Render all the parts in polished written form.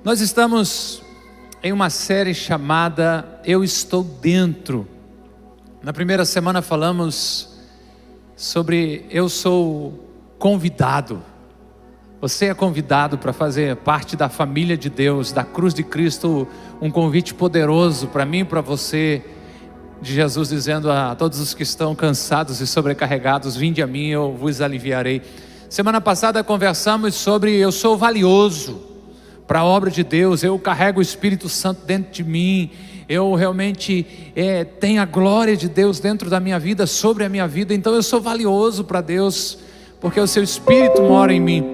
Nós estamos em uma série chamada Eu Estou Dentro. Na primeira semana falamos sobre eu sou convidado. Você é convidado para fazer parte da família de Deus, da cruz de Cristo, um convite poderoso para mim e para você, de Jesus dizendo a todos os que estão cansados e sobrecarregados: vinde a mim, eu vos aliviarei. Semana passada conversamos sobre eu sou valioso para a obra de Deus, eu carrego o Espírito Santo dentro de mim, eu realmente tenho a glória de Deus dentro da minha vida, sobre a minha vida, então eu sou valioso para Deus, porque o seu Espírito mora em mim.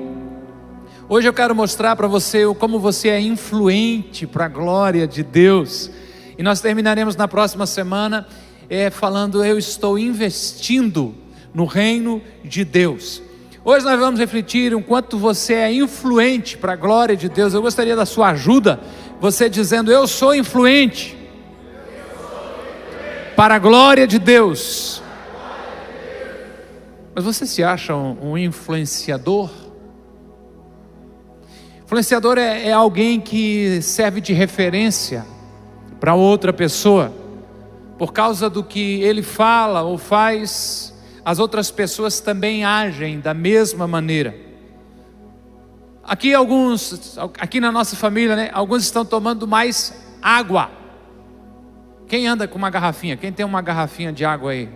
Hoje eu quero mostrar para você como você é influente para a glória de Deus, e nós terminaremos na próxima semana falando eu estou investindo no reino de Deus. Hoje nós vamos refletir o quanto você é influente para a glória de Deus. Eu gostaria da sua ajuda, você dizendo: eu sou influente para a glória de Deus. Mas você se acha um influenciador? Influenciador é alguém que serve de referência para outra pessoa. Por causa do que ele fala ou faz, as outras pessoas também agem da mesma maneira. Aqui na nossa família, alguns estão tomando mais água. Quem anda com uma garrafinha? Quem tem uma garrafinha de água aí?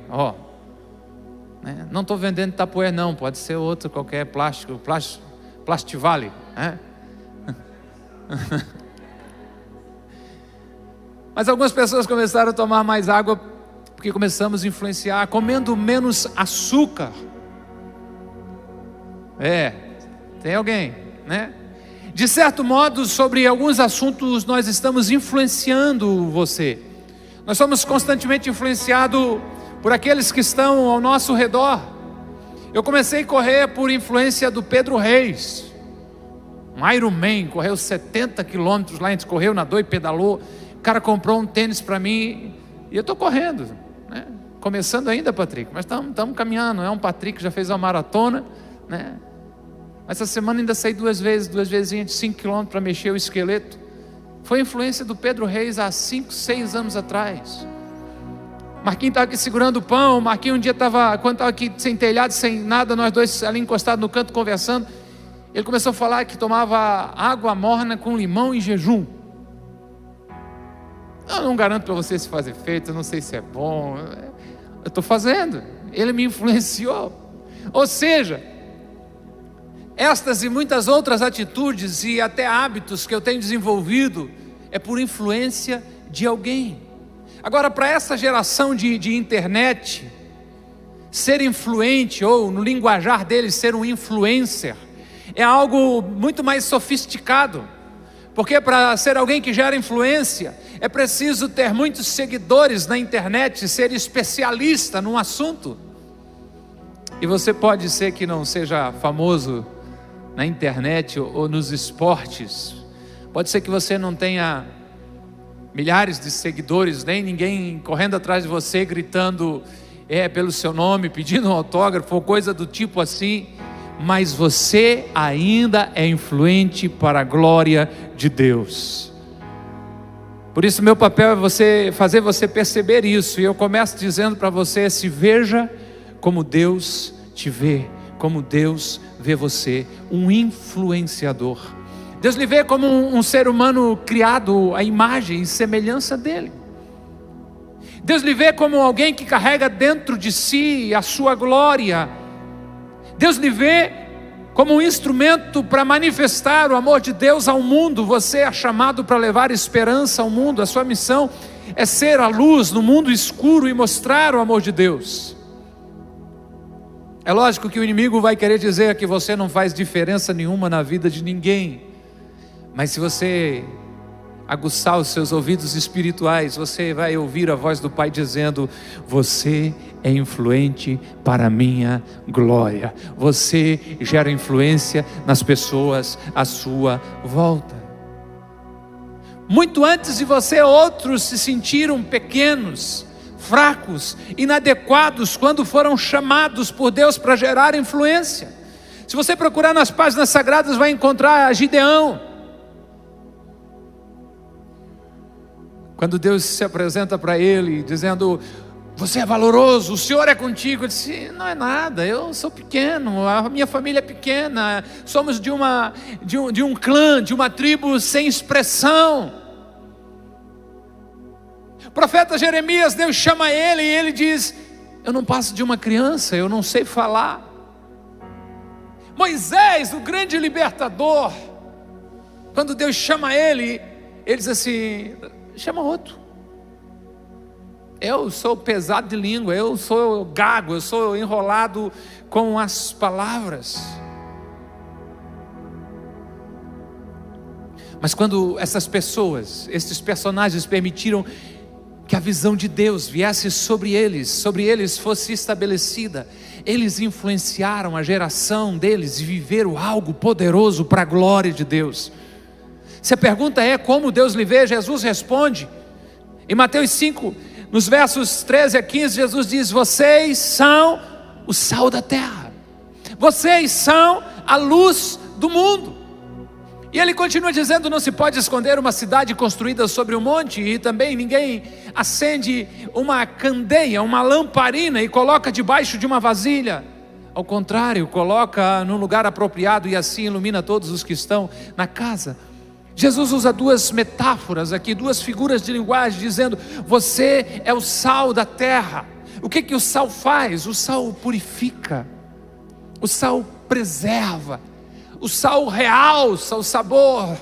Não estou vendendo Tupperware não, pode ser outro qualquer plástico, Plastivale, Mas algumas pessoas começaram a tomar mais água porque começamos a influenciar, comendo menos açúcar. Tem alguém, De certo modo, sobre alguns assuntos nós estamos influenciando você. Nós somos constantemente influenciados por aqueles que estão ao nosso redor. Eu comecei a correr por influência do Pedro Reis, um Ironman, correu 70 quilômetros lá, a gente correu, nadou e pedalou. O cara comprou um tênis para mim e eu estou correndo, começando ainda, Patrick, mas estamos caminhando. Um Patrick já fez uma maratona, Essa semana ainda saí duas vezes de 5 km para mexer o esqueleto. Foi influência do Pedro Reis há 5, 6 anos atrás. Marquinhos estava aqui segurando o pão. Marquinhos um dia quando estava aqui sem telhado, sem nada, nós dois ali encostados no canto conversando, ele começou a falar que tomava água morna com limão em jejum. Eu não garanto para você se faz efeito, eu não sei se é bom, eu estou fazendo, ele me influenciou. Ou seja, estas e muitas outras atitudes e até hábitos que eu tenho desenvolvido é por influência de alguém. Agora, para essa geração de internet, ser influente, ou no linguajar deles, ser um influencer, é algo muito mais sofisticado. Porque para ser alguém que gera influência, é preciso ter muitos seguidores na internet, ser especialista num assunto. E você pode ser que não seja famoso na internet ou nos esportes. Pode ser que você não tenha milhares de seguidores, nem ninguém correndo atrás de você, gritando pelo seu nome, pedindo um autógrafo ou coisa do tipo assim. Mas você ainda é influente para a glória de Deus. Por isso meu papel é fazer você perceber isso. E eu começo dizendo para você: se veja como Deus te vê, como Deus vê você, um influenciador. Deus lhe vê como um ser humano criado à imagem e semelhança dele. Deus lhe vê como alguém que carrega dentro de si a sua glória. Deus lhe vê como um instrumento para manifestar o amor de Deus ao mundo. Você é chamado para levar esperança ao mundo. A sua missão é ser a luz no mundo escuro e mostrar o amor de Deus. É lógico que o inimigo vai querer dizer que você não faz diferença nenhuma na vida de ninguém. Mas se você aguçar os seus ouvidos espirituais, você vai ouvir a voz do Pai dizendo: você é influente para a minha glória. Você gera influência nas pessoas à sua volta. Muito antes de você, outros se sentiram pequenos, fracos, inadequados, quando foram chamados por Deus para gerar influência. Se você procurar nas páginas sagradas, vai encontrar Gideão. Quando Deus se apresenta para ele, dizendo: você é valoroso, o Senhor é contigo. Ele disse: não é nada, eu sou pequeno, a minha família é pequena, somos de um clã, de uma tribo sem expressão. O profeta Jeremias, Deus chama ele e ele diz: eu não passo de uma criança, eu não sei falar. Moisés, o grande libertador, quando Deus chama ele, ele diz assim: chama outro. Eu sou pesado de língua, eu sou gago, eu sou enrolado com as palavras. Mas quando essas pessoas, esses personagens permitiram que a visão de Deus viesse sobre eles fosse estabelecida, eles influenciaram a geração deles e viveram algo poderoso para a glória de Deus. Se a pergunta é como Deus lhe vê, Jesus responde em Mateus 5, nos versos 13 a 15, Jesus diz: vocês são o sal da terra, vocês são a luz do mundo. E ele continua dizendo: não se pode esconder uma cidade construída sobre um monte, e também ninguém acende uma candeia, uma lamparina e coloca debaixo de uma vasilha. Ao contrário, coloca num lugar apropriado e assim ilumina todos os que estão na casa. Jesus usa duas metáforas aqui, duas figuras de linguagem, dizendo: você é o sal da terra. O que o sal faz? O sal purifica, o sal preserva, o sal realça o sabor.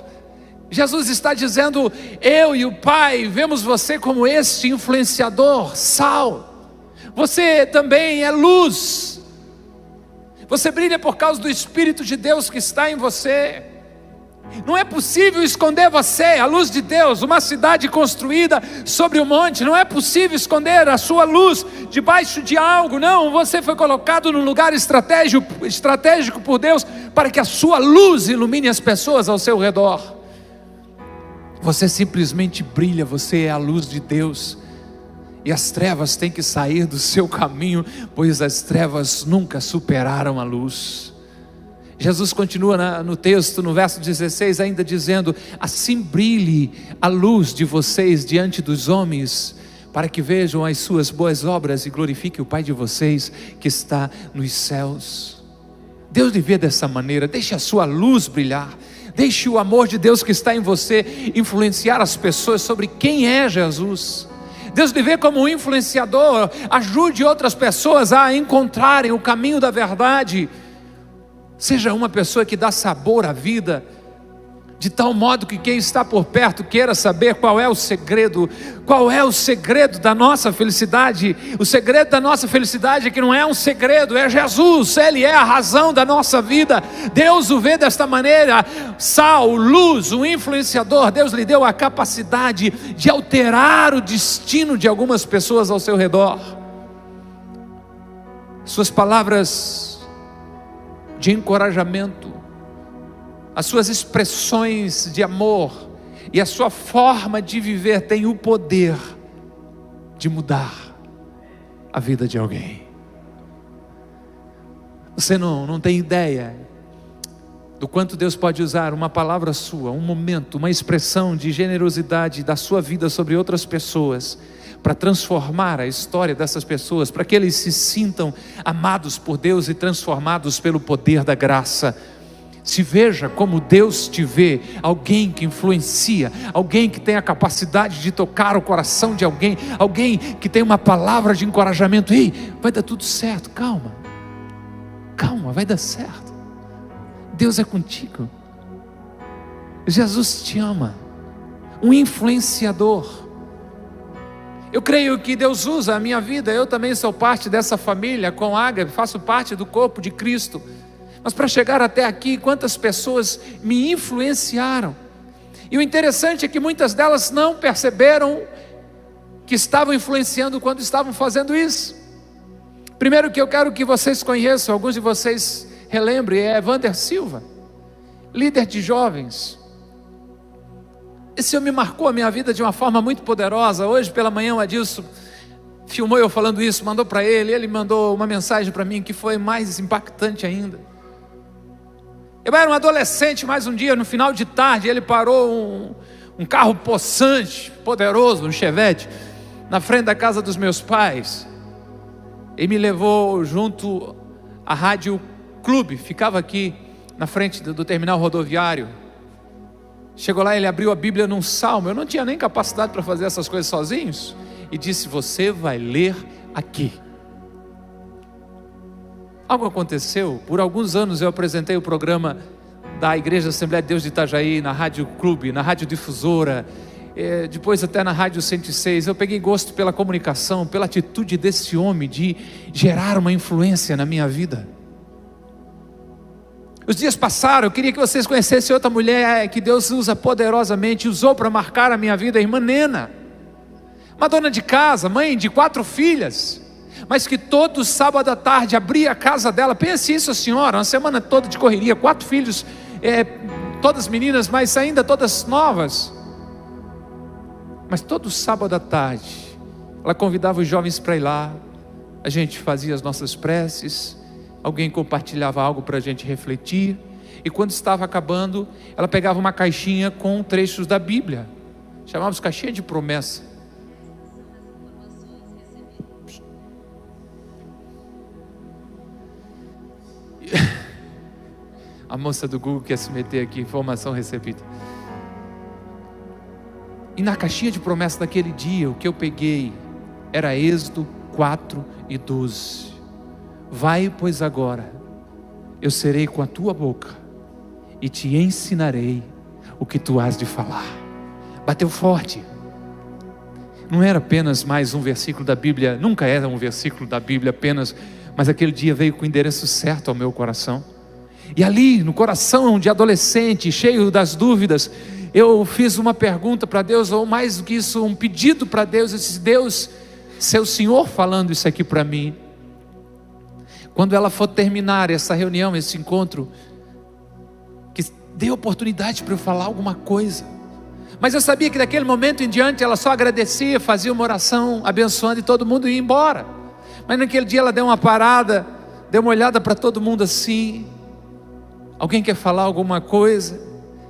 Jesus está dizendo: eu e o Pai vemos você como este influenciador, sal. Você também é luz, você brilha por causa do Espírito de Deus que está em você. Não é possível esconder você, a luz de Deus, uma cidade construída sobre o monte. Não é possível esconder a sua luz debaixo de algo. Não, você foi colocado num lugar estratégico por Deus, para que a sua luz ilumine as pessoas ao seu redor. Você simplesmente brilha, você é a luz de Deus. E as trevas têm que sair do seu caminho, pois as trevas nunca superaram a luz. Jesus continua no texto, no verso 16, ainda dizendo: assim brilhe a luz de vocês diante dos homens, para que vejam as suas boas obras e glorifiquem o Pai de vocês que está nos céus. Deus lhe vê dessa maneira. Deixe a sua luz brilhar, deixe o amor de Deus que está em você influenciar as pessoas sobre quem é Jesus. Deus lhe vê como um influenciador. Ajude outras pessoas a encontrarem o caminho da verdade. Seja uma pessoa que dá sabor à vida, de tal modo que quem está por perto queira saber qual é o segredo da nossa felicidade. O segredo da nossa felicidade é que não é um segredo, é Jesus. Ele é a razão da nossa vida. Deus o vê desta maneira: sal, luz, um influenciador. Deus lhe deu a capacidade de alterar o destino de algumas pessoas ao seu redor. Suas palavras de encorajamento, as suas expressões de amor e a sua forma de viver tem o poder de mudar a vida de alguém. Você não tem ideia do quanto Deus pode usar uma palavra sua, um momento, uma expressão de generosidade da sua vida sobre outras pessoas, para transformar a história dessas pessoas, para que eles se sintam amados por Deus e transformados pelo poder da graça. Se veja como Deus te vê, alguém que influencia, alguém que tem a capacidade de tocar o coração de alguém, alguém que tem uma palavra de encorajamento. Ei, vai dar tudo certo, calma, vai dar certo, Deus é contigo, Jesus te ama. Um influenciador. Eu creio que Deus usa a minha vida. Eu também sou parte dessa família com Ágape, faço parte do corpo de Cristo. Mas para chegar até aqui, quantas pessoas me influenciaram. E o interessante é que muitas delas não perceberam que estavam influenciando quando estavam fazendo isso. Primeiro que eu quero que vocês conheçam, alguns de vocês relembrem, é Wander Silva, líder de jovens. Esse homem marcou a minha vida de uma forma muito poderosa. Hoje pela manhã o Adilson filmou eu falando isso, mandou para ele mandou uma mensagem para mim que foi mais impactante ainda. Eu era um adolescente, mais um dia, no final de tarde, ele parou um carro possante, poderoso, um Chevette, na frente da casa dos meus pais. Ele me levou junto à Rádio Clube, ficava aqui na frente do terminal rodoviário. Chegou lá, ele abriu a Bíblia num salmo. Eu não tinha nem capacidade para fazer essas coisas sozinhos. E disse: você vai ler aqui. Algo aconteceu. Por alguns anos eu apresentei o programa da Igreja Assembleia de Deus de Itajaí, na Rádio Clube, na Rádio Difusora, depois até na Rádio 106. Eu peguei gosto pela comunicação, pela atitude desse homem de gerar uma influência na minha vida. Os dias passaram, eu queria que vocês conhecessem outra mulher que Deus usa poderosamente, usou para marcar a minha vida, a irmã Nena. Uma dona de casa, mãe de 4 filhas, mas que todo sábado à tarde abria a casa dela. Pense isso, a senhora, uma semana toda de correria, 4 filhos, todas meninas, mas ainda todas novas. Mas todo sábado à tarde, ela convidava os jovens para ir lá, a gente fazia as nossas preces, alguém compartilhava algo para a gente refletir, e quando estava acabando, ela pegava uma caixinha com trechos da Bíblia, chamávamos caixinha de promessa. A moça do Google quer se meter aqui, informação recebida. E na caixinha de promessa daquele dia, o que eu peguei era Êxodo 4:12. Vai, pois agora, eu serei com a tua boca e te ensinarei o que tu has de falar. Bateu forte. Não era apenas mais um versículo da Bíblia, nunca era um versículo da Bíblia apenas, mas aquele dia veio com o endereço certo ao meu coração. E ali, no coração de adolescente, cheio das dúvidas, eu fiz uma pergunta para Deus, ou mais do que isso, um pedido para Deus. Eu disse: Deus, se é o Senhor falando isso aqui para mim, quando ela for terminar essa reunião, esse encontro, que dê oportunidade para eu falar alguma coisa. Mas eu sabia que daquele momento em diante ela só agradecia, fazia uma oração abençoando e todo mundo ia embora. Mas naquele dia ela deu uma parada, deu uma olhada para todo mundo assim: alguém quer falar alguma coisa?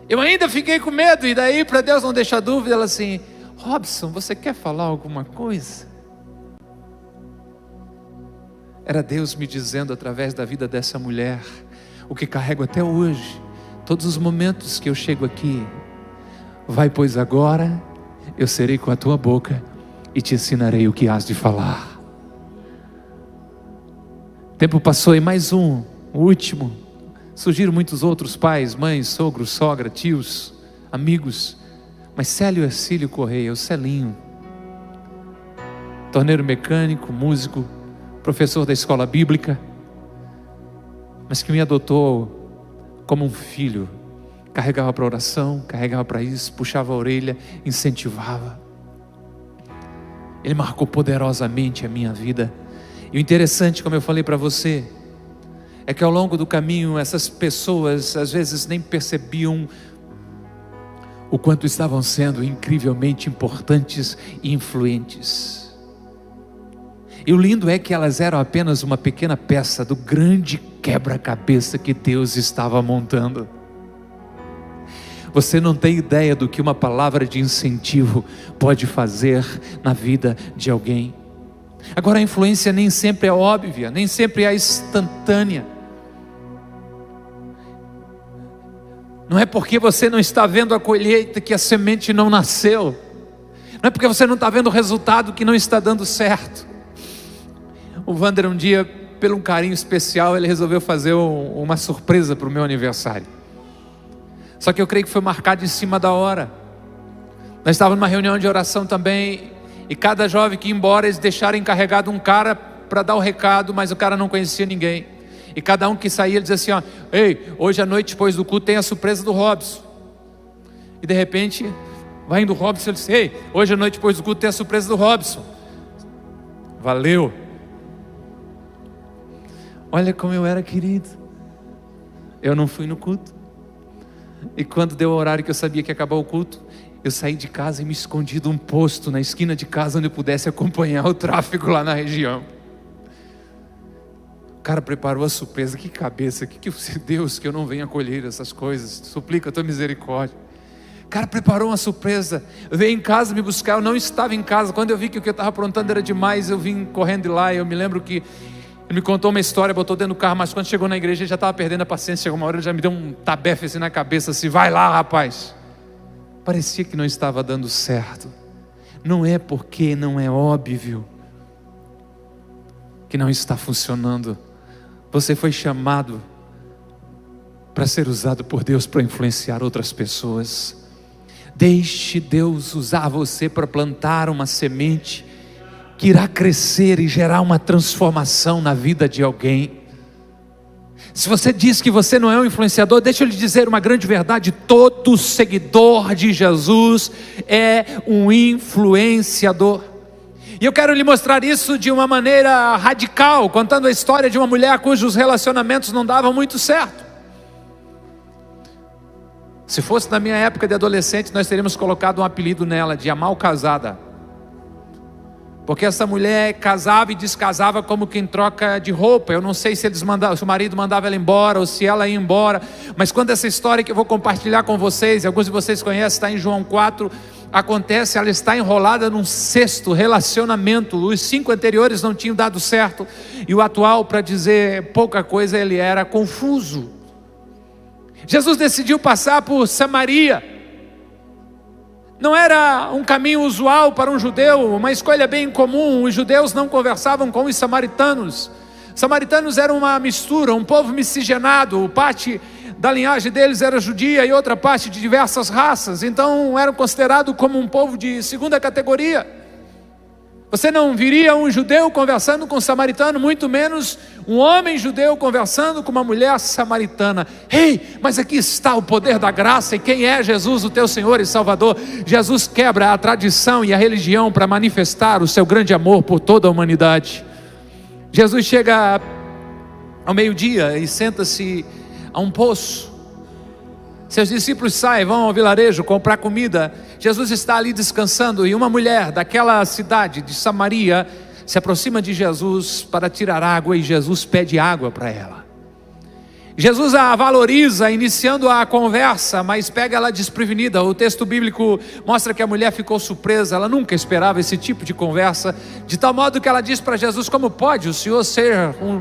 Eu ainda fiquei com medo, e daí, para Deus não deixar dúvida, ela assim: Robson, você quer falar alguma coisa? Era Deus me dizendo através da vida dessa mulher, o que carrego até hoje, todos os momentos que eu chego aqui: vai, pois agora, eu serei com a tua boca e te ensinarei o que has de falar. O tempo passou e mais o último. Surgiram muitos outros pais, mães, sogros, sogra, tios, amigos. Mas Célio Ercílio Correia, o Celinho, torneiro mecânico, músico, professor da escola bíblica, mas que me adotou como um filho. Carregava para oração, carregava para isso, puxava a orelha, incentivava. Ele marcou poderosamente a minha vida. E o interessante, como eu falei para você, é que ao longo do caminho essas pessoas às vezes nem percebiam o quanto estavam sendo incrivelmente importantes e influentes. E o lindo é que elas eram apenas uma pequena peça do grande quebra-cabeça que Deus estava montando. Você não tem ideia do que uma palavra de incentivo pode fazer na vida de alguém. Agora, a influência nem sempre é óbvia, nem sempre é instantânea. Não é porque você não está vendo a colheita que a semente não nasceu. Não é porque você não está vendo o resultado que não está dando certo. O Wander, um dia, pelo um carinho especial, ele resolveu fazer uma surpresa para o meu aniversário. Só que eu creio que foi marcado em cima da hora. Nós estávamos numa reunião de oração também, e cada jovem que ia embora, eles deixaram encarregado um cara para dar o recado, mas o cara não conhecia ninguém. E cada um que saía, ele dizia assim: ó, ei, hoje à noite, depois do culto, tem a surpresa do Robson. E de repente, vai indo o Robson, ele disse: ei, hoje à noite, depois do culto, tem a surpresa do Robson. Valeu. Olha como eu era querido. Eu não fui no culto. E quando deu o horário que eu sabia que ia acabar o culto, eu saí de casa e me escondi de um posto na esquina de casa, onde eu pudesse acompanhar o tráfego lá na região. O cara preparou a surpresa. Que cabeça, que Deus, que eu não venha colher essas coisas. Suplica a tua misericórdia. O cara preparou uma surpresa, veio em casa me buscar, eu não estava em casa. Quando eu vi que o que eu estava aprontando era demais, eu vim correndo de lá. Eu me lembro que ele me contou uma história, botou dentro do carro, mas quando chegou na igreja ele já estava perdendo a paciência. Chegou uma hora, ele já me deu um tabefe assim na cabeça, assim: vai lá, rapaz. Parecia que não estava dando certo. Não é porque não é óbvio que não está funcionando. Você foi chamado para ser usado por Deus para influenciar outras pessoas. Deixe Deus usar você para plantar uma semente que irá crescer e gerar uma transformação na vida de alguém. Se você diz que você não é um influenciador, deixa eu lhe dizer uma grande verdade: todo seguidor de Jesus é um influenciador. E eu quero lhe mostrar isso de uma maneira radical, contando a história de uma mulher cujos relacionamentos não davam muito certo. Se fosse na minha época de adolescente, nós teríamos colocado um apelido nela de a mal casada, porque essa mulher casava e descasava como quem troca de roupa. Eu não sei se se o marido mandava ela embora ou se ela ia embora, mas quando essa história que eu vou compartilhar com vocês, e alguns de vocês conhecem, está em João 4, acontece, ela está enrolada num 6º relacionamento. Os 5 anteriores não tinham dado certo, e o atual, para dizer pouca coisa, ele era confuso. Jesus decidiu passar por Samaria. Não era um caminho usual para um judeu, uma escolha bem comum. Os judeus não conversavam com os samaritanos. Samaritanos eram uma mistura, um povo miscigenado. Parte da linhagem deles era judia e outra parte de diversas raças. Então eram considerados como um povo de segunda categoria. Você não viria um judeu conversando com um samaritano, muito menos um homem judeu conversando com uma mulher samaritana. Ei, mas aqui está o poder da graça. E quem é Jesus, o teu Senhor e Salvador? Jesus quebra a tradição e a religião para manifestar o seu grande amor por toda a humanidade. Jesus chega ao meio-dia e senta-se a um poço. Seus discípulos saem, vão ao vilarejo comprar comida. Jesus está ali descansando, e uma mulher daquela cidade de Samaria se aproxima de Jesus para tirar água, e Jesus pede água para ela. Jesus a valoriza, iniciando a conversa, mas pega ela desprevenida. O texto bíblico mostra que a mulher ficou surpresa, ela nunca esperava esse tipo de conversa, de tal modo que ela diz para Jesus: como pode o Senhor,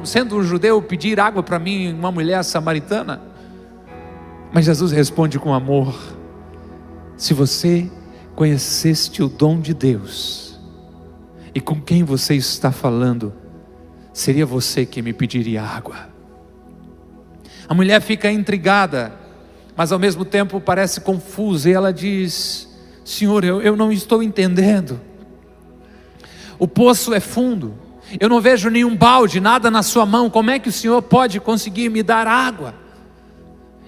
sendo um judeu, pedir água para mim, uma mulher samaritana? Mas Jesus responde com amor: se você conhecesse o dom de Deus e com quem você está falando, seria você que me pediria água. A mulher fica intrigada, mas ao mesmo tempo parece confusa, e ela diz: Senhor, eu não estou entendendo. O poço é fundo, eu não vejo nenhum balde, nada na sua mão. Como é que o Senhor pode conseguir me dar água?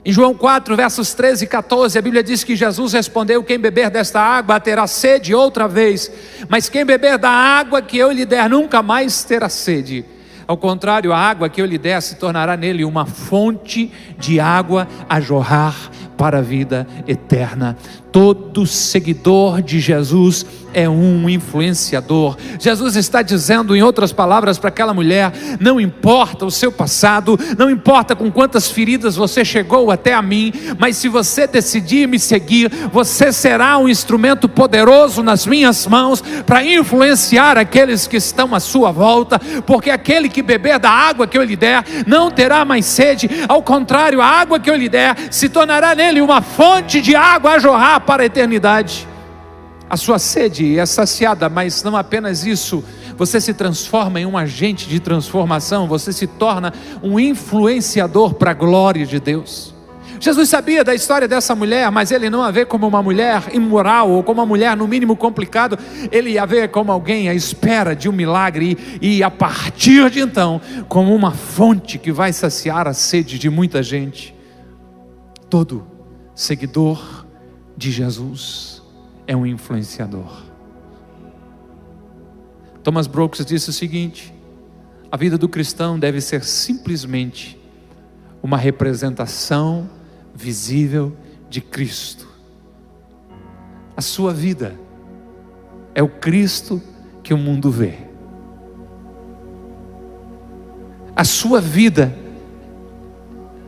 Em João 4, versos 13 e 14, a Bíblia diz que Jesus respondeu: quem beber desta água terá sede outra vez, mas quem beber da água que eu lhe der nunca mais terá sede. Ao contrário, a água que eu lhe der se tornará nele uma fonte de água a jorrar para a vida eterna. Todo seguidor de Jesus é um influenciador. Jesus está dizendo, em outras palavras, para aquela mulher: não importa o seu passado, não importa com quantas feridas você chegou até a mim, mas se você decidir me seguir, você será um instrumento poderoso nas minhas mãos para influenciar aqueles que estão à sua volta, porque aquele que beber da água que eu lhe der não terá mais sede. Ao contrário, a água que eu lhe der se tornará nele uma fonte de água a jorrar para a eternidade. A sua sede é saciada, mas não apenas isso, você se transforma em um agente de transformação, você se torna um influenciador para a glória de Deus. Jesus sabia da história dessa mulher, mas ele não a vê como uma mulher imoral, ou como uma mulher no mínimo complicado. Ele a vê como alguém à espera de um milagre, e a partir de então, como uma fonte que vai saciar a sede de muita gente. Todo seguidor de Jesus é um influenciador. Thomas Brooks disse o seguinte: a vida do cristão deve ser simplesmente uma representação visível de Cristo. A sua vida é o Cristo que o mundo vê. A sua vida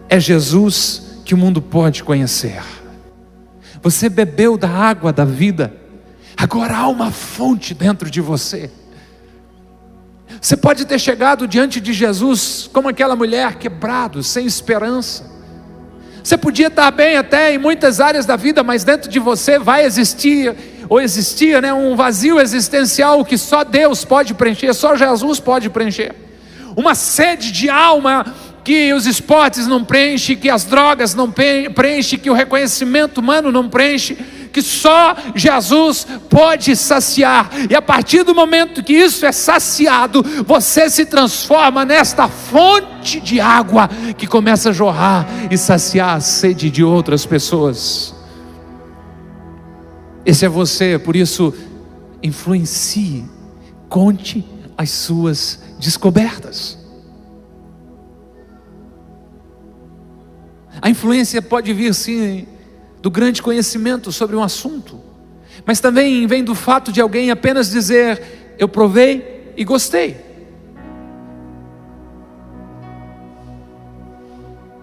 é Jesus que o mundo pode conhecer. Você bebeu da água da vida. Agora há uma fonte dentro de você. Você pode ter chegado diante de Jesus como aquela mulher, quebrado, sem esperança. Você podia estar bem até em muitas áreas da vida, mas dentro de você vai existir, ou existia, um vazio existencial que só Deus pode preencher, só Jesus pode preencher. Uma sede de alma que os esportes não preenchem, que as drogas não preenchem, que o reconhecimento humano não preenche, que só Jesus pode saciar. E a partir do momento que isso é saciado, você se transforma nesta fonte de água que começa a jorrar e saciar a sede de outras pessoas. Esse é você, por isso influencie, conte as suas descobertas. A influência pode vir sim do grande conhecimento sobre um assunto, mas também vem do fato de alguém apenas dizer: eu provei e gostei.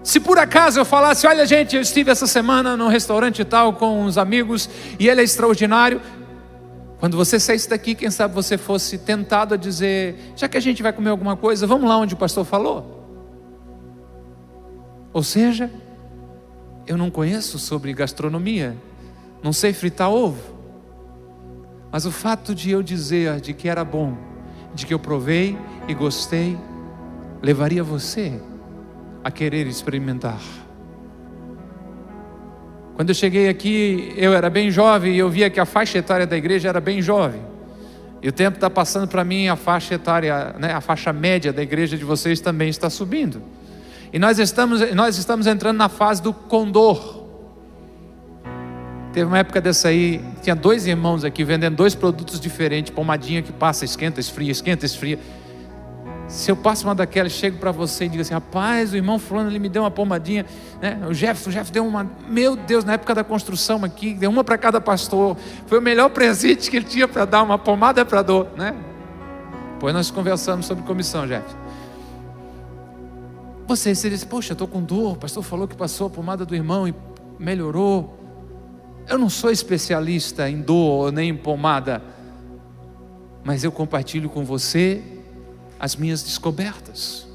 Se por acaso eu falasse: olha gente, eu estive essa semana num restaurante tal com uns amigos e ele é extraordinário. Quando você saísse daqui, quem sabe você fosse tentado a dizer: já que a gente vai comer alguma coisa, vamos lá onde o pastor falou. Ou seja, eu não conheço sobre gastronomia, não sei fritar ovo, mas o fato de eu dizer de que era bom, de que eu provei e gostei, levaria você a querer experimentar. Quando eu cheguei aqui, eu era bem jovem e eu via que a faixa etária da igreja era bem jovem. E o tempo está passando para mim, a faixa etária, a faixa média da igreja de vocês também está subindo. E nós estamos entrando na fase do condor. Teve uma época dessa aí, tinha 2 irmãos aqui vendendo 2 produtos diferentes, pomadinha que passa, esquenta, esfria, esquenta, esfria. Se eu passo uma daquelas, chego para você e digo assim: rapaz, o irmão fulano, ele me deu uma pomadinha, o Jeff deu uma, meu Deus, na época da construção aqui, deu uma para cada pastor, foi o melhor presente que ele tinha para dar, uma pomada para dor, Depois nós conversamos sobre comissão, Jeff. Você diz: poxa, eu estou com dor, o pastor falou que passou a pomada do irmão e melhorou. Eu não sou especialista em dor nem em pomada, mas eu compartilho com você as minhas descobertas.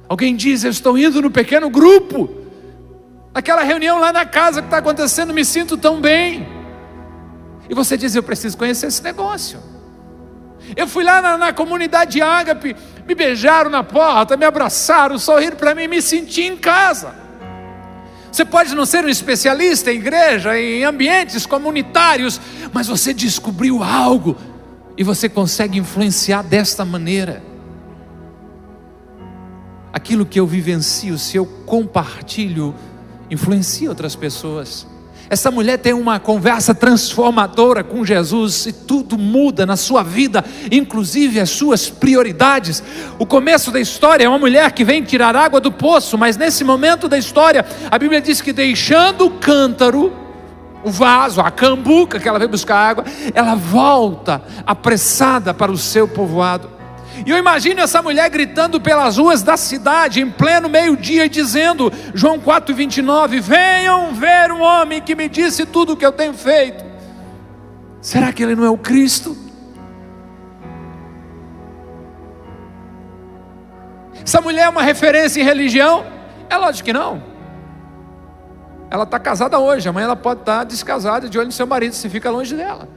Alguém diz: eu estou indo no pequeno grupo, naquela reunião lá na casa que está acontecendo, me sinto tão bem. E você diz: eu preciso conhecer esse negócio. Eu fui lá na comunidade Ágape, me beijaram na porta, me abraçaram, sorriram para mim, me senti em casa. Você pode não ser um especialista em igreja, em ambientes comunitários, mas você descobriu algo e você consegue influenciar desta maneira. Aquilo que eu vivencio, se eu compartilho, influencia outras pessoas. Essa mulher tem uma conversa transformadora com Jesus e tudo muda na sua vida, inclusive as suas prioridades. O começo da história é uma mulher que vem tirar água do poço, mas nesse momento da história, a Bíblia diz que deixando o cântaro, o vaso, a cambuca que ela veio buscar água, ela volta apressada para o seu povoado. E eu imagino essa mulher gritando pelas ruas da cidade, em pleno meio-dia, e dizendo, João 4,29, venham ver um homem que me disse tudo o que eu tenho feito. Será que ele não é o Cristo? Essa mulher é uma referência em religião? É lógico que não. Ela está casada hoje, amanhã ela pode estar descasada, de olho no seu marido, se fica longe dela.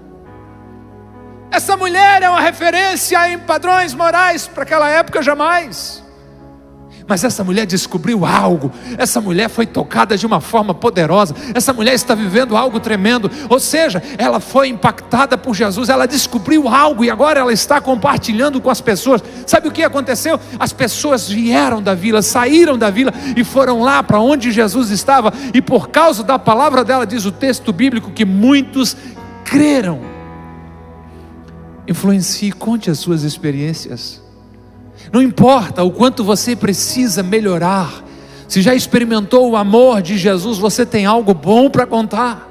Essa mulher é uma referência em padrões morais para aquela época? Jamais. Mas essa mulher descobriu algo, essa mulher foi tocada de uma forma poderosa, essa mulher está vivendo algo tremendo, ou seja, ela foi impactada por Jesus, ela descobriu algo e agora ela está compartilhando com as pessoas. Sabe o que aconteceu? As pessoas vieram da vila, saíram da vila e foram lá para onde Jesus estava, e por causa da palavra dela, diz o texto bíblico, que muitos creram. Influencie, conte as suas experiências. Não importa o quanto você precisa melhorar, se já experimentou o amor de Jesus, você tem algo bom para contar.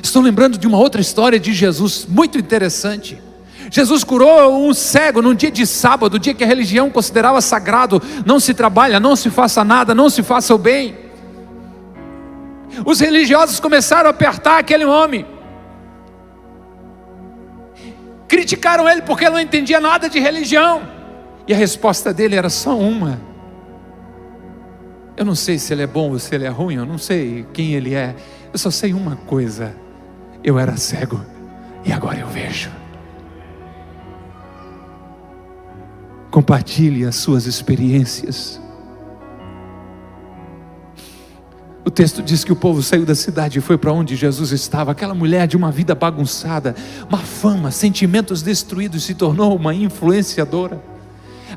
Estou lembrando de uma outra história de Jesus, muito interessante. Jesus curou um cego num dia de sábado, dia que a religião considerava sagrado. Não se trabalha, não se faça nada, não se faça o bem. Os religiosos começaram a apertar aquele homem. Criticaram ele porque ele não entendia nada de religião. E a resposta dele era só uma: eu não sei se ele é bom ou se ele é ruim, eu não sei quem ele é. Eu só sei uma coisa: eu era cego e agora eu vejo. Compartilhe as suas experiências. O texto diz que o povo saiu da cidade e foi para onde Jesus estava. Aquela mulher de uma vida bagunçada, má fama, sentimentos destruídos, se tornou uma influenciadora.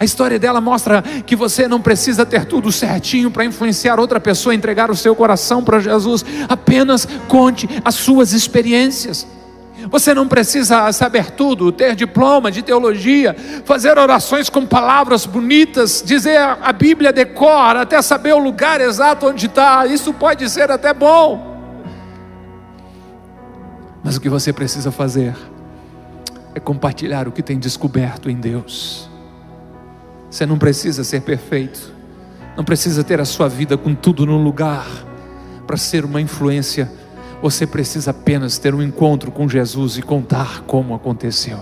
A história dela mostra que você não precisa ter tudo certinho para influenciar outra pessoa a entregar o seu coração para Jesus. Apenas conte as suas experiências. Você não precisa saber tudo, ter diploma de teologia, fazer orações com palavras bonitas, dizer a Bíblia de cor, até saber o lugar exato onde está. Isso pode ser até bom. Mas o que você precisa fazer é compartilhar o que tem descoberto em Deus. Você não precisa ser perfeito, não precisa ter a sua vida com tudo no lugar para ser uma influência. Você precisa apenas ter um encontro com Jesus e contar como aconteceu.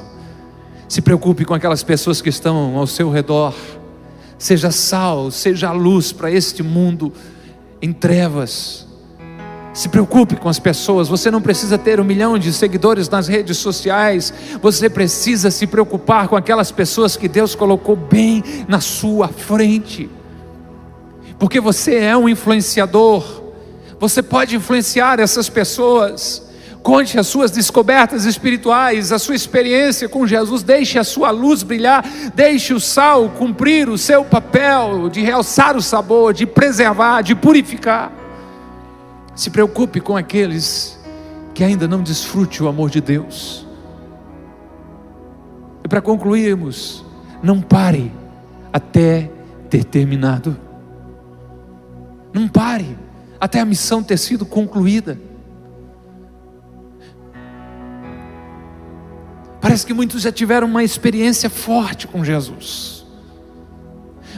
Se preocupe com aquelas pessoas que estão ao seu redor. Seja sal, seja luz para este mundo em trevas. Se preocupe com as pessoas. Você não precisa ter 1 milhão de seguidores nas redes sociais. Você precisa se preocupar com aquelas pessoas que Deus colocou bem na sua frente. Porque você é um influenciador. Você pode influenciar essas pessoas. Conte as suas descobertas espirituais, a sua experiência com Jesus. Deixe a sua luz brilhar. Deixe o sal cumprir o seu papel de realçar o sabor, de preservar, de purificar. Se preocupe com aqueles que ainda não desfrutam o amor de Deus. E para concluirmos, não pare até ter terminado. Não pare até a missão ter sido concluída. Parece que muitos já tiveram uma experiência forte com Jesus,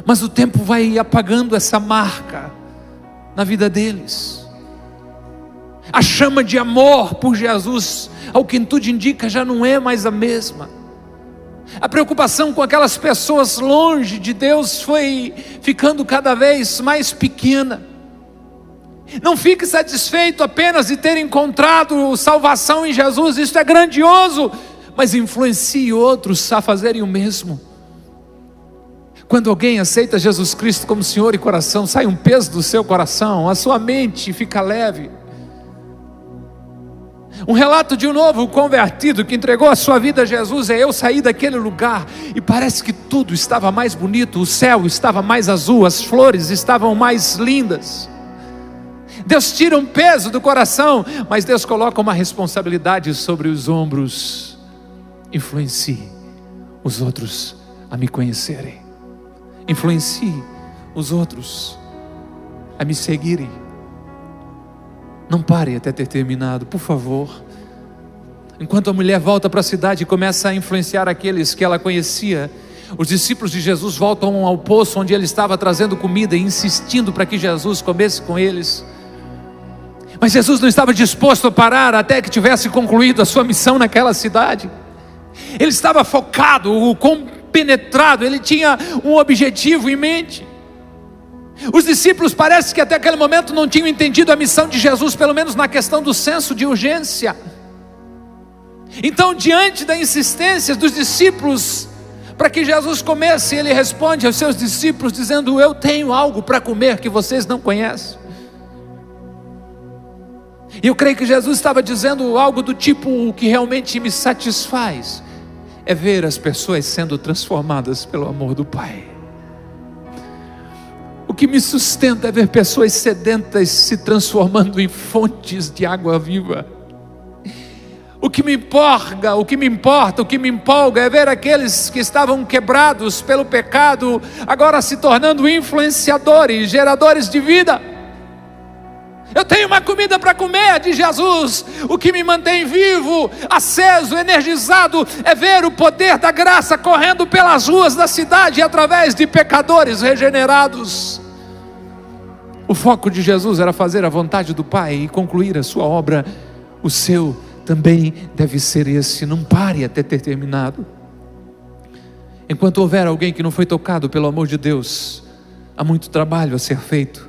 mas o tempo vai apagando essa marca na vida deles. A chama de amor por Jesus, ao que tudo indica, já não é mais a mesma. A preocupação com aquelas pessoas longe de Deus foi ficando cada vez mais pequena. Não fique satisfeito apenas de ter encontrado salvação em Jesus. Isso é grandioso, mas influencie outros a fazerem o mesmo. Quando alguém aceita Jesus Cristo como Senhor e coração, sai um peso do seu coração, a sua mente fica leve. Um relato de um novo convertido que entregou a sua vida a Jesus é: eu saí daquele lugar e parece que tudo estava mais bonito, o céu estava mais azul, as flores estavam mais lindas. Deus tira um peso do coração, mas Deus coloca uma responsabilidade sobre os ombros. Influencie os outros a me conhecerem. Influencie os outros a me seguirem. Não pare até ter terminado, por favor. Enquanto a mulher volta para a cidade e começa a influenciar aqueles que ela conhecia, os discípulos de Jesus voltam ao poço onde ele estava trazendo comida e insistindo para que Jesus comesse com eles. Mas Jesus não estava disposto a parar até que tivesse concluído a sua missão naquela cidade. Ele estava focado, compenetrado, ele tinha um objetivo em mente. Os discípulos parece que até aquele momento não tinham entendido a missão de Jesus, pelo menos na questão do senso de urgência. Então, diante da insistência dos discípulos para que Jesus comesse, ele responde aos seus discípulos dizendo: eu tenho algo para comer que vocês não conhecem. E eu creio que Jesus estava dizendo algo do tipo: o que realmente me satisfaz é ver as pessoas sendo transformadas pelo amor do Pai. O que me sustenta é ver pessoas sedentas se transformando em fontes de água viva. O que me empolga, o que me empolga é ver aqueles que estavam quebrados pelo pecado agora se tornando influenciadores, geradores de vida. Eu tenho uma comida para comer de Jesus. O que me mantém vivo, aceso, energizado é ver o poder da graça correndo pelas ruas da cidade através de pecadores regenerados. O foco de Jesus era fazer a vontade do Pai e concluir a sua obra. O seu também deve ser esse. Não pare até ter terminado. Enquanto houver alguém que não foi tocado pelo amor de Deus, há muito trabalho a ser feito.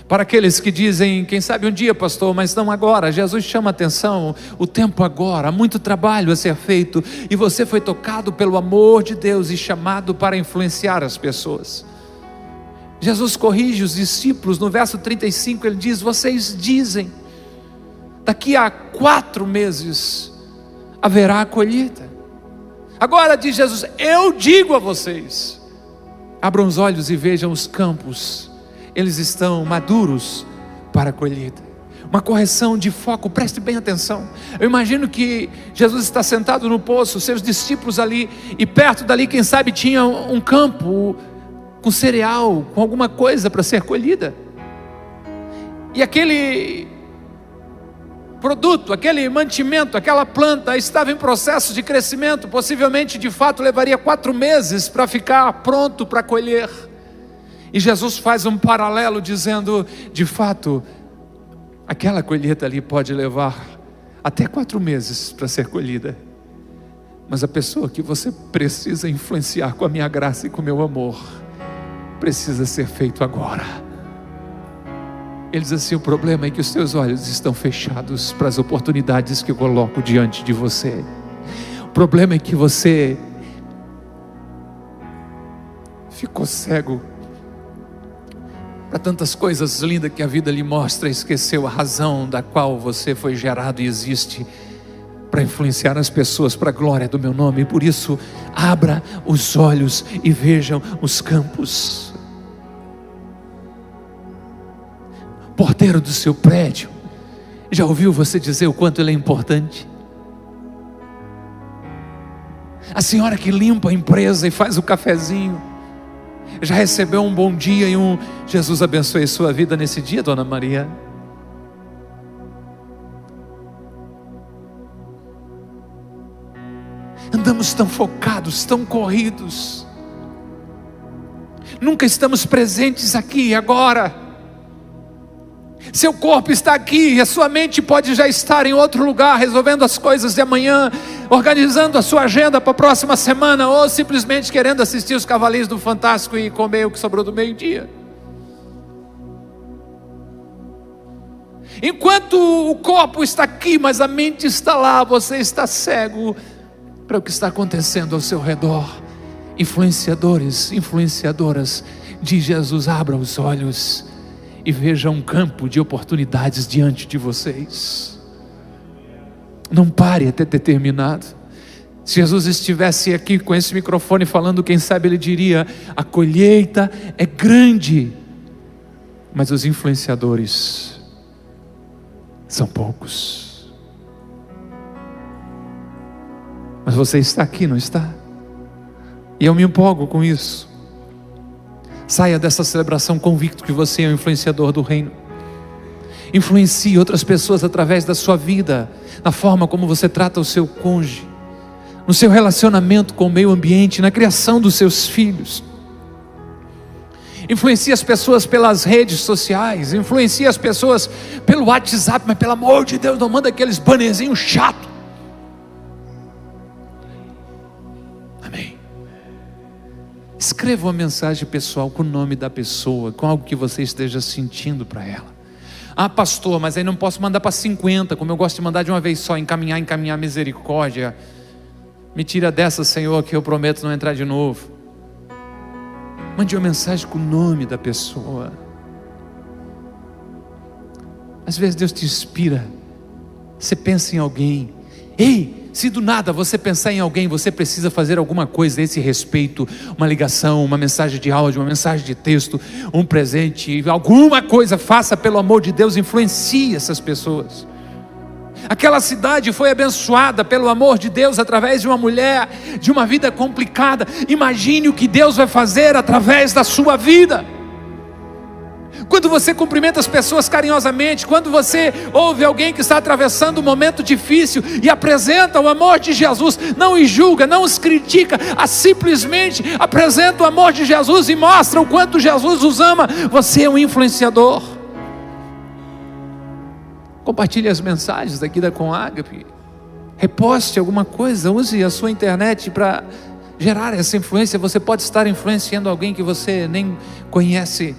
Para aqueles que dizem, quem sabe um dia, pastor, mas não agora, Jesus chama a atenção, o tempo agora, há muito trabalho a ser feito, e você foi tocado pelo amor de Deus e chamado para influenciar as pessoas. Jesus corrige os discípulos, no verso 35 ele diz, vocês dizem, daqui a 4 meses haverá a colheita. Agora diz Jesus, eu digo a vocês, abram os olhos e vejam os campos, eles estão maduros para a colheita. Uma correção de foco, preste bem atenção. Eu imagino que Jesus está sentado no poço, seus discípulos ali, e perto dali, quem sabe, tinha um campo com cereal, com alguma coisa para ser colhida. E aquele produto, aquele mantimento, aquela planta estava em processo de crescimento, possivelmente de fato levaria 4 meses para ficar pronto para colher. E Jesus faz um paralelo dizendo, de fato, aquela colheita ali pode levar até 4 meses para ser colhida, mas a pessoa que você precisa influenciar com a minha graça e com o meu amor, precisa ser feito agora. Ele diz assim, o problema é que os teus olhos estão fechados para as oportunidades que eu coloco diante de você. O problema é que você ficou cego para tantas coisas lindas que a vida lhe mostra, esqueceu a razão da qual você foi gerado e existe, para influenciar as pessoas para a glória do meu nome. E por isso, abra os olhos e vejam os campos. Porteiro do seu prédio, já ouviu você dizer o quanto ele é importante? A senhora que limpa a empresa e faz o cafezinho, já recebeu um bom dia e um Jesus abençoe sua vida nesse dia, dona Maria? Andamos tão focados, tão corridos, nunca estamos presentes aqui agora. Seu corpo está aqui e a sua mente pode já estar em outro lugar, resolvendo as coisas de amanhã, organizando a sua agenda para a próxima semana, ou simplesmente querendo assistir os Cavaleiros do Fantástico e comer o que sobrou do meio-dia. Enquanto o corpo está aqui, mas a mente está lá, você está cego para o que está acontecendo ao seu redor. Influenciadores, influenciadoras de Jesus, abram os olhos e veja um campo de oportunidades diante de vocês. Não pare até ter terminado. Se Jesus estivesse aqui com esse microfone falando, quem sabe ele diria, a colheita é grande, mas os influenciadores são poucos. Mas você está aqui, não está? E eu me empolgo com isso. Saia dessa celebração convicto que você é um influenciador do reino. Influencie outras pessoas através da sua vida, na forma como você trata o seu cônjuge, no seu relacionamento com o meio ambiente, na criação dos seus filhos. Influencie as pessoas pelas redes sociais, influencie as pessoas pelo WhatsApp, mas pelo amor de Deus, não manda aqueles bannerzinhos chatos. Amém. Escreva uma mensagem pessoal com o nome da pessoa, com algo que você esteja sentindo para ela. Ah, pastor, mas aí não posso mandar para 50, como eu gosto de mandar de uma vez só, encaminhar misericórdia. Me tira dessa, Senhor, que eu prometo não entrar de novo. Mande uma mensagem com o nome da pessoa. Às vezes Deus te inspira, você pensa em alguém. Ei, se do nada você pensar em alguém, você precisa fazer alguma coisa a esse respeito, uma ligação, uma mensagem de áudio, uma mensagem de texto, um presente, alguma coisa, faça pelo amor de Deus, influencie essas pessoas. Aquela cidade foi abençoada pelo amor de Deus através de uma mulher, de uma vida complicada. Imagine o que Deus vai fazer através da sua vida. quando você cumprimenta as pessoas carinhosamente, quando você ouve alguém que está atravessando um momento difícil e apresenta o amor de Jesus, não os julga, não os critica, simplesmente apresenta o amor de Jesus e mostra o quanto Jesus os ama, você é um influenciador. Compartilhe as mensagens daqui da Conágape, reposte alguma coisa, use a sua internet para gerar essa influência. Você pode estar influenciando alguém que você nem conhece.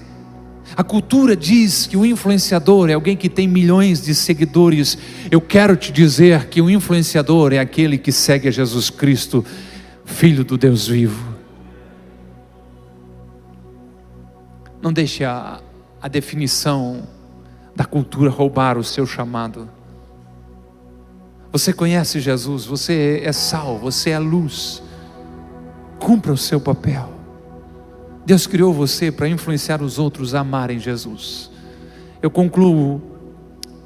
A cultura diz que o influenciador é alguém que tem milhões de seguidores. Eu quero te dizer que o influenciador é aquele que segue a Jesus Cristo, Filho do Deus vivo. Não deixe a definição da cultura roubar o seu chamado. Você conhece Jesus, você é sal, você é luz. Cumpra o seu papel. Deus criou você para influenciar os outros a amarem Jesus. Eu concluo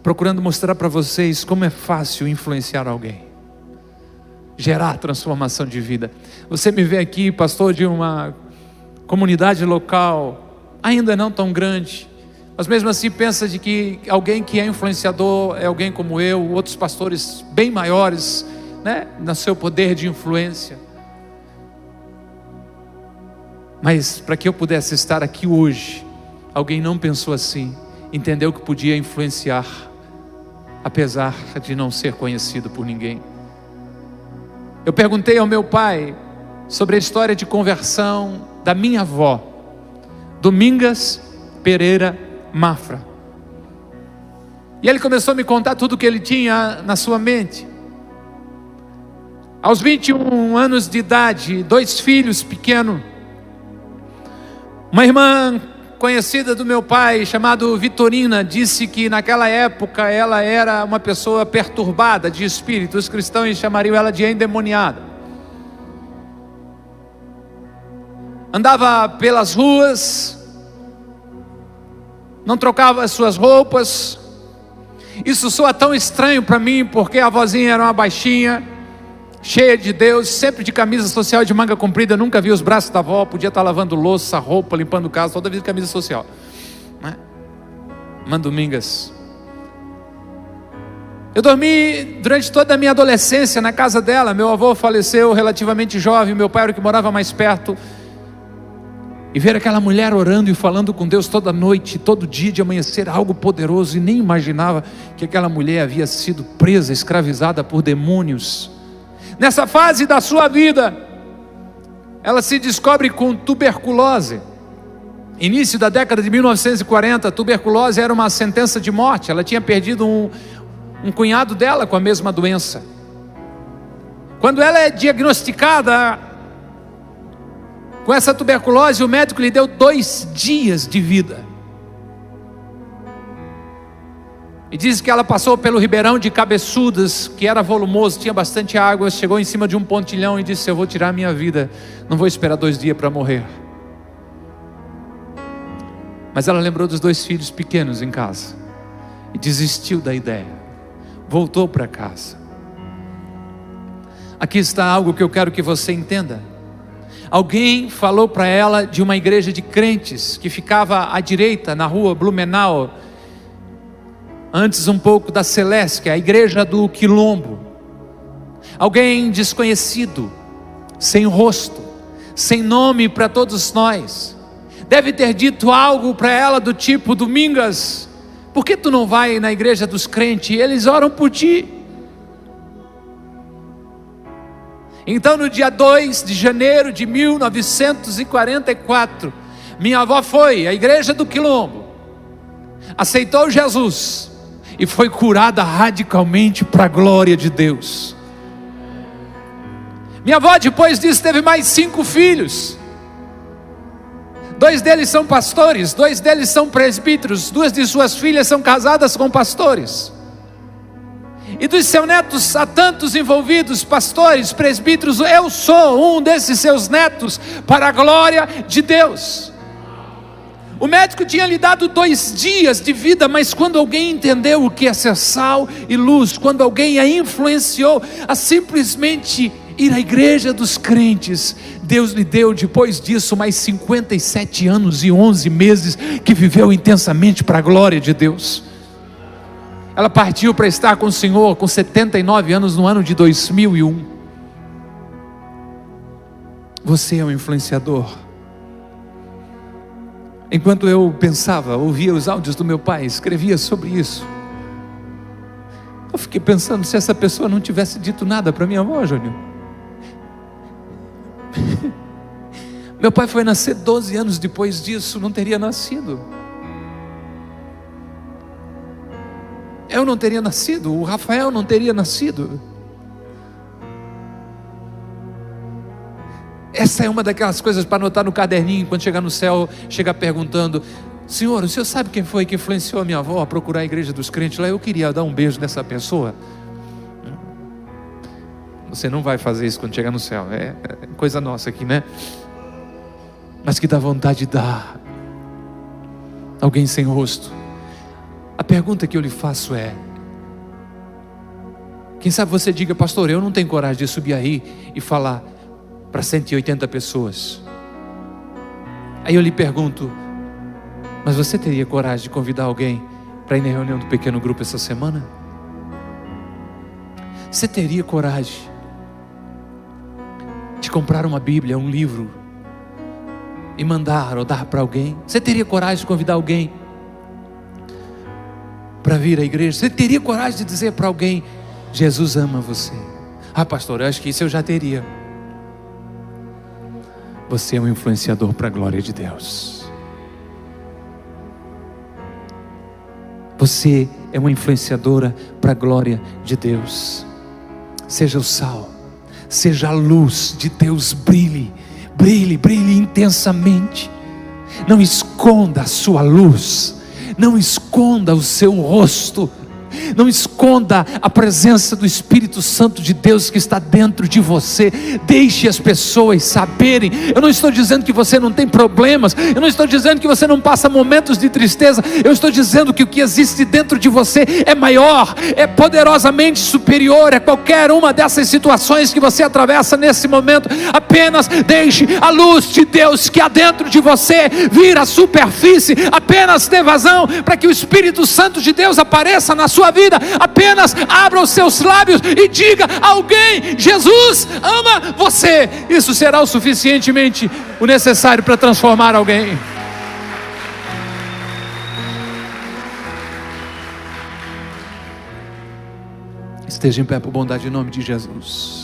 procurando mostrar para vocês como é fácil influenciar alguém, gerar transformação de vida. Você me vê aqui, pastor de uma comunidade local, ainda não tão grande, mas mesmo assim pensa de que alguém que é influenciador é alguém como eu, outros pastores bem maiores, né, no seu poder de influência. Mas para que eu pudesse estar aqui hoje, alguém não pensou assim, entendeu que podia influenciar, apesar de não ser conhecido por ninguém. Eu perguntei ao meu pai sobre a história de conversão da minha avó, Domingas Pereira Mafra. E ele começou a me contar tudo o que ele tinha na sua mente. Aos 21 anos de idade, 2 filhos pequenos. Uma irmã conhecida do meu pai, chamada Vitorina, disse que naquela época ela era uma pessoa perturbada de espírito. Os cristãos chamariam ela de endemoniada. Andava pelas ruas, não trocava as suas roupas. Isso soa tão estranho para mim, porque a avózinha era uma baixinha, cheia de Deus, sempre de camisa social e de manga comprida. Nunca vi os braços da avó, podia estar lavando louça, roupa, limpando casa, toda vida de camisa social, né? Mãe Domingas. Eu dormi durante toda a minha adolescência na casa dela. Meu avô faleceu relativamente jovem, meu pai era o que morava mais perto. E ver aquela mulher orando e falando com Deus toda noite, todo dia de amanhecer, algo poderoso, e nem imaginava que aquela mulher havia sido presa, escravizada por demônios. Nessa fase da sua vida, ela se descobre com tuberculose. Início da década de 1940, tuberculose era uma sentença de morte. Ela tinha perdido um cunhado dela com a mesma doença. Quando ela é diagnosticada com essa tuberculose, o médico lhe deu 2 dias de vida. E diz que ela passou pelo ribeirão de Cabeçudas, que era volumoso, tinha bastante água, chegou em cima de um pontilhão e disse: eu vou tirar a minha vida, não vou esperar 2 dias para morrer. Mas ela lembrou dos 2 filhos pequenos em casa e desistiu da ideia, voltou para casa. Aqui está algo que eu quero que você entenda. Alguém falou para ela de uma igreja de crentes que ficava à direita, na rua Blumenau, antes um pouco da Celeste, a igreja do Quilombo. Alguém desconhecido, sem rosto, sem nome para todos nós, deve ter dito algo para ela do tipo: Domingas, por que tu não vai na igreja dos crentes? Eles oram por ti. Então, no dia 2 de janeiro de 1944, minha avó foi à igreja do Quilombo, aceitou Jesus e foi curada radicalmente para a glória de Deus. Minha avó depois disso teve mais 5 filhos. 2 deles são pastores, 2 deles são presbíteros, 2 de suas filhas são casadas com pastores. E dos seus netos há tantos envolvidos, pastores, presbíteros. Eu sou um desses seus netos, para a glória de Deus. O médico tinha lhe dado 2 dias de vida, mas quando alguém entendeu o que é ser sal e luz, quando alguém a influenciou a simplesmente ir à igreja dos crentes. Deus lhe deu depois disso mais 57 anos e 11 meses que viveu intensamente para a glória de Deus. Ela partiu para estar com o Senhor com 79 anos no ano de 2001. Você é um influenciador. Enquanto eu pensava, ouvia os áudios do meu pai, escrevia sobre isso, eu fiquei pensando, se essa pessoa não tivesse dito nada para minha avó, Júnior. Meu pai foi nascer 12 anos depois disso, não teria nascido. Eu não teria nascido, o Rafael não teria nascido. Essa é uma daquelas coisas para anotar no caderninho, quando chegar no céu, chegar perguntando: Senhor, o senhor sabe quem foi que influenciou a minha avó a procurar a igreja dos crentes lá? Eu queria dar um beijo nessa pessoa. Você não vai fazer isso quando chegar no céu, é coisa nossa aqui, né? Mas que dá vontade de dar. Alguém sem rosto. A pergunta que eu lhe faço é: quem sabe você diga, pastor, eu não tenho coragem de subir aí e falar para 180 pessoas. Aí eu lhe pergunto: mas você teria coragem de convidar alguém para ir na reunião do pequeno grupo essa semana? Você teria coragem de comprar uma Bíblia, um livro, e mandar ou dar para alguém? Você teria coragem de convidar alguém para vir à igreja? Você teria coragem de dizer para alguém: Jesus ama você? Ah, pastor, eu acho que isso eu já teria. Você é um influenciador para a glória de Deus. Você é uma influenciadora para a glória de Deus. Seja o sal, seja a luz de Deus, brilhe, brilhe, brilhe intensamente. Não esconda a sua luz, não esconda o seu rosto, não esconda a presença do Espírito Santo de Deus que está dentro de você. Deixe as pessoas saberem. Eu não estou dizendo que você não tem problemas, eu não estou dizendo que você não passa momentos de tristeza, eu estou dizendo que o que existe dentro de você é maior, é poderosamente superior a qualquer uma dessas situações que você atravessa nesse momento. Apenas deixe a luz de Deus que há dentro de você vir à superfície, apenas dê vazão para que o Espírito Santo de Deus apareça na sua vida. Apenas abra os seus lábios e diga a alguém: Jesus ama você. Isso será o suficientemente o necessário para transformar alguém. Esteja em pé por bondade em nome de Jesus.